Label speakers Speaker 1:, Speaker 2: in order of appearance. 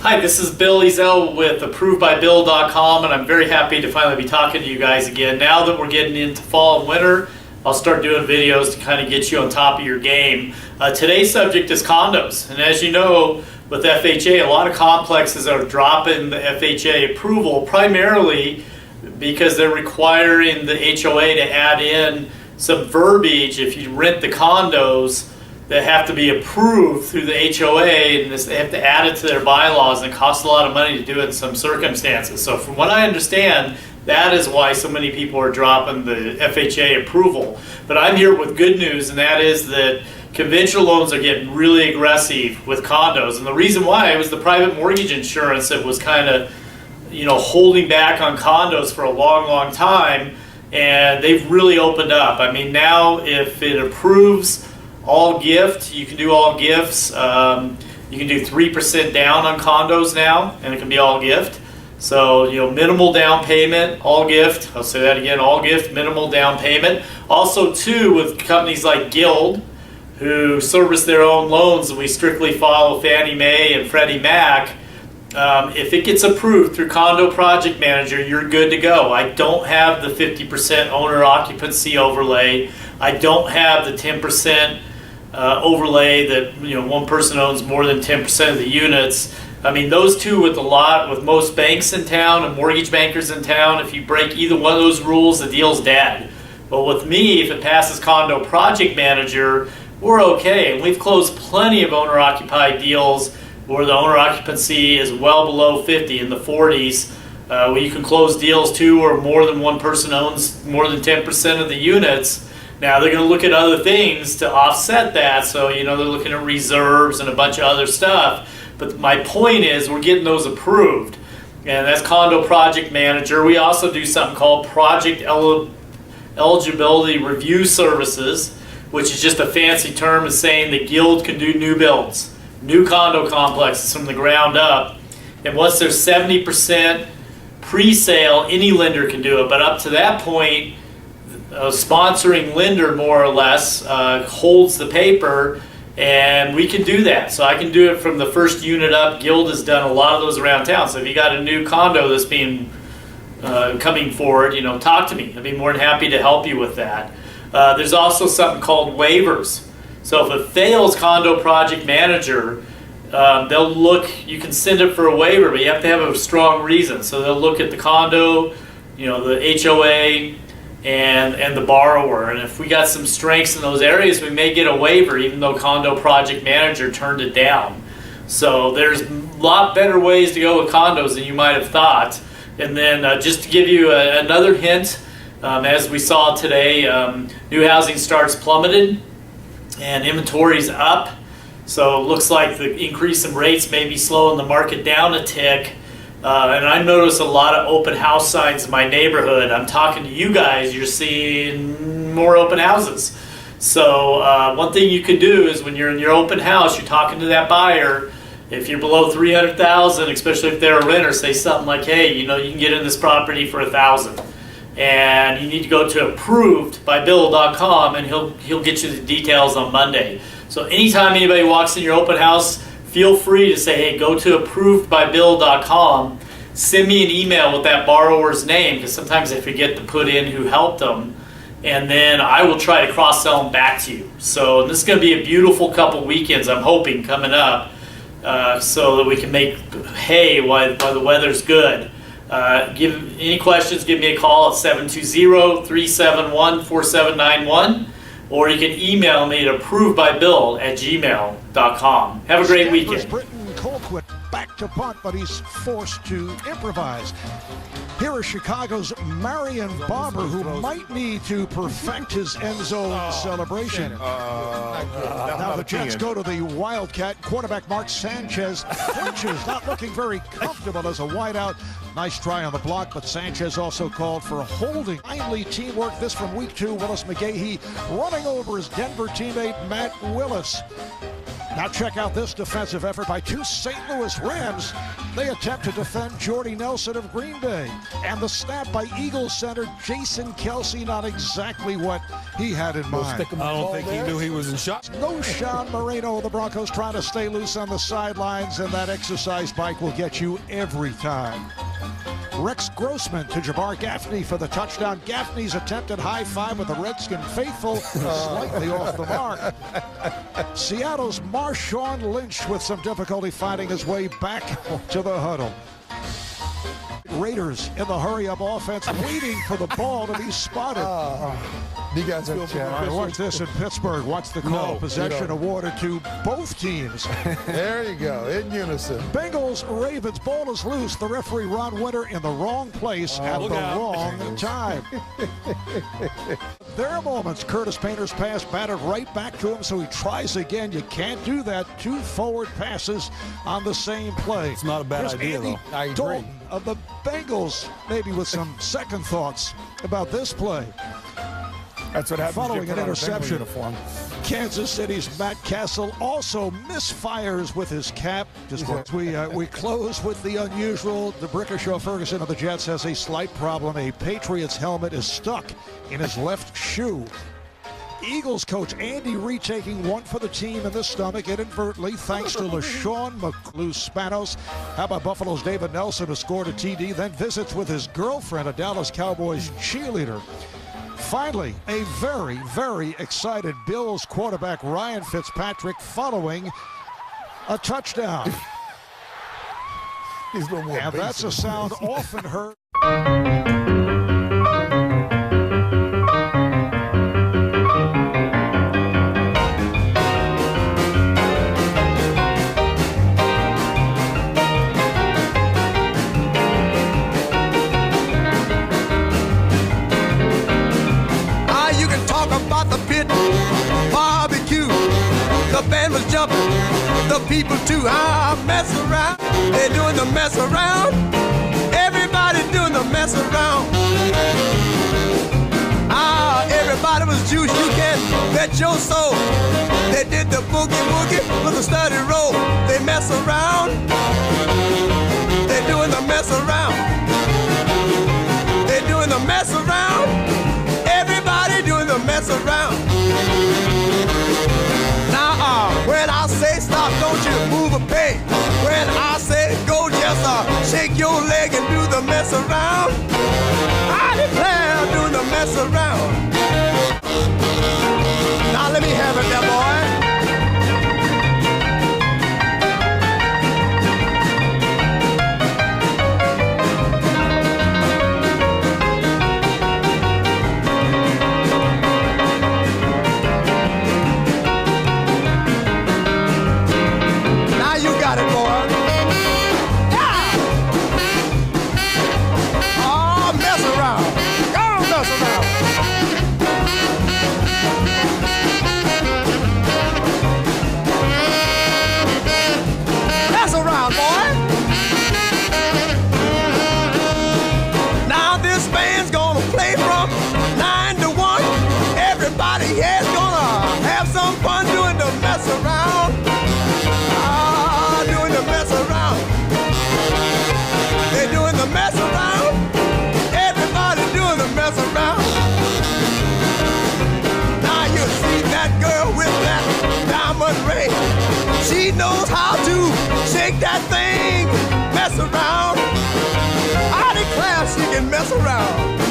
Speaker 1: Hi, this is Bill Ezell with ApprovedByBill.com, and I'm very happy to finally be talking to you guys again. Now that we're getting into fall and winter, I'll start doing videos to kind of get you on top of your game. Today's subject is condos, and as you know, with FHA, a lot of complexes are dropping the FHA approval, primarily because they're requiring the HOA to add in some verbiage if you rent the condos that have to be approved through the HOA, and they have to add it to their bylaws, and it costs a lot of money to do it in some circumstances. So from what I understand, that is why so many people are dropping the FHA approval. But I'm here with good news, and that is that conventional loans are getting really aggressive with condos. And the reason why was the private mortgage insurance that was kind of, holding back on condos for a long time, and they've really opened up. I mean, now if it approves all gift, you can do all gifts. You can do 3% down on condos now, and it can be all gift. So, minimal down payment, all gift. I'll say that again, all gift, minimal down payment. Also, too, with companies like Guild, who service their own loans, and we strictly follow Fannie Mae and Freddie Mac, if it gets approved through Condo Project Manager, you're good to go. I don't have the 50% owner occupancy overlay. I don't have the 10% overlay that one person owns more than 10% of the units. I mean, those two with most banks in town and mortgage bankers in town, if you break either one of those rules, the deal's dead. But with me, if it passes Condo Project Manager, we're okay. And we've closed plenty of owner-occupied deals where the owner occupancy is well below 50, in the 40s, where you can close deals too where more than one person owns more than 10% of the units. Now they're going to look at other things to offset that, so they're looking at reserves and a bunch of other stuff. But my point is, we're getting those approved, and that's Condo Project Manager. We also do something called Project Eligibility Review Services, which is just a fancy term of saying the Guild can do new builds, new condo complexes from the ground up. And once there's 70% pre-sale, any lender can do it, but up to that point, a sponsoring lender, more or less, holds the paper, and we can do that. So I can do it from the first unit up. Guild has done a lot of those around town. So if you got a new condo that's being coming forward, talk to me. I'd be more than happy to help you with that. There's also something called waivers. So if it fails Condo Project Manager, they'll look. You can send it for a waiver, but you have to have a strong reason. So they'll look at the condo, the HOA, and the borrower, and if we got some strengths in those areas, we may get a waiver, even though Condo Project Manager turned it down. So there's a lot better ways to go with condos than you might have thought. And then just to give you another hint, as we saw today, new housing starts plummeted and inventory's up, so it looks like the increase in rates may be slowing the market down a tick. And I notice a lot of open house signs in my neighborhood. I'm talking to you guys, you're seeing more open houses. So one thing you can do is when you're in your open house, you're talking to that buyer. If you're below $300,000, especially if they're a renter, say something like, hey, you can get in this property for $1,000. And you need to go to ApprovedByBill.com, and he'll get you the details on Monday. So anytime anybody walks in your open house, feel free to say, hey, go to ApprovedByBill.com, send me an email with that borrower's name, because sometimes I forget to put in who helped them, and then I will try to cross-sell them back to you. So this is going to be a beautiful couple weekends, I'm hoping, coming up, so that we can make hay while the weather's good. Any questions, give me a call at 720-371-4791. Or you can email me at approvedbybill@gmail.com. Have a great weekend.
Speaker 2: Colquitt back to punt, but he's forced to improvise. Here is Chicago's Marion Barber, who might need to perfect his end zone celebration. Now the Jets go to the Wildcat. Quarterback Mark Sanchez flinches, not looking very comfortable as a wideout. Nice try on the block, but Sanchez also called for a holding. Finally, teamwork. This from week 2. Willis McGahee running over his Denver teammate Matt Willis. Now check out this defensive effort by two St. Louis Rams. They attempt to defend Jordy Nelson of Green Bay. And the snap by Eagles center Jason Kelce, not exactly what he had in mind.
Speaker 3: I don't think he knew he was in shot.
Speaker 2: No Sean Moreno. The Broncos trying to stay loose on the sidelines, and that exercise bike will get you every time. Rex Grossman to Jabbar Gaffney for the touchdown. Gaffney's attempted high five with the Redskin faithful, slightly off the mark. Seattle's Marshawn Lynch with some difficulty finding his way back to the huddle. Raiders in the hurry-up offense, waiting for the ball to be spotted.
Speaker 3: You guys feel
Speaker 2: watch this in Pittsburgh. Watch the call. Possession awarded to both teams.
Speaker 3: There you go, in unison.
Speaker 2: Bengals, Ravens, ball is loose. The referee, Ron Winter, in the wrong place at the wrong time. There are moments. Curtis Painter's pass batted right back to him, so he tries again. You can't do that. Two forward passes on the same play.
Speaker 3: It's not a bad idea,
Speaker 2: Andy
Speaker 3: though. I agree.
Speaker 2: Dalton of the Bengals, maybe with some second thoughts about this play.
Speaker 3: That's what happens
Speaker 2: following an interception.
Speaker 3: Uniform.
Speaker 2: Kansas City's Matt Castle also misfires with his cap. Just we close with the unusual. DeBrickashaw Ferguson of the Jets has a slight problem. A Patriots helmet is stuck in his left shoe. Eagles coach Andy Reid taking one for the team in the stomach inadvertently, thanks to LaShawn McLeod-Spanos. How about Buffalo's David Nelson, who scored a TD, then visits with his girlfriend, a Dallas Cowboys cheerleader. Finally, a very, very excited Bills quarterback Ryan Fitzpatrick following a touchdown.
Speaker 3: He's a little more
Speaker 2: and that's a sound often heard.
Speaker 4: Barbecue, the band was jumping, the people too. Mess around, they're doing the mess around. Everybody doing the mess around. Everybody was juice, you can bet your soul. They did the boogie woogie with a steady roll. They mess around, they're doing the mess around. They're doing the mess around. Everybody doing the mess around. Now, when I say stop, don't you move a peg. When I say go, just shake your leg and do the mess around. I declare doing the mess around. Now let me have it, there, boy. She knows how to shake that thing, mess around. I declare she can mess around.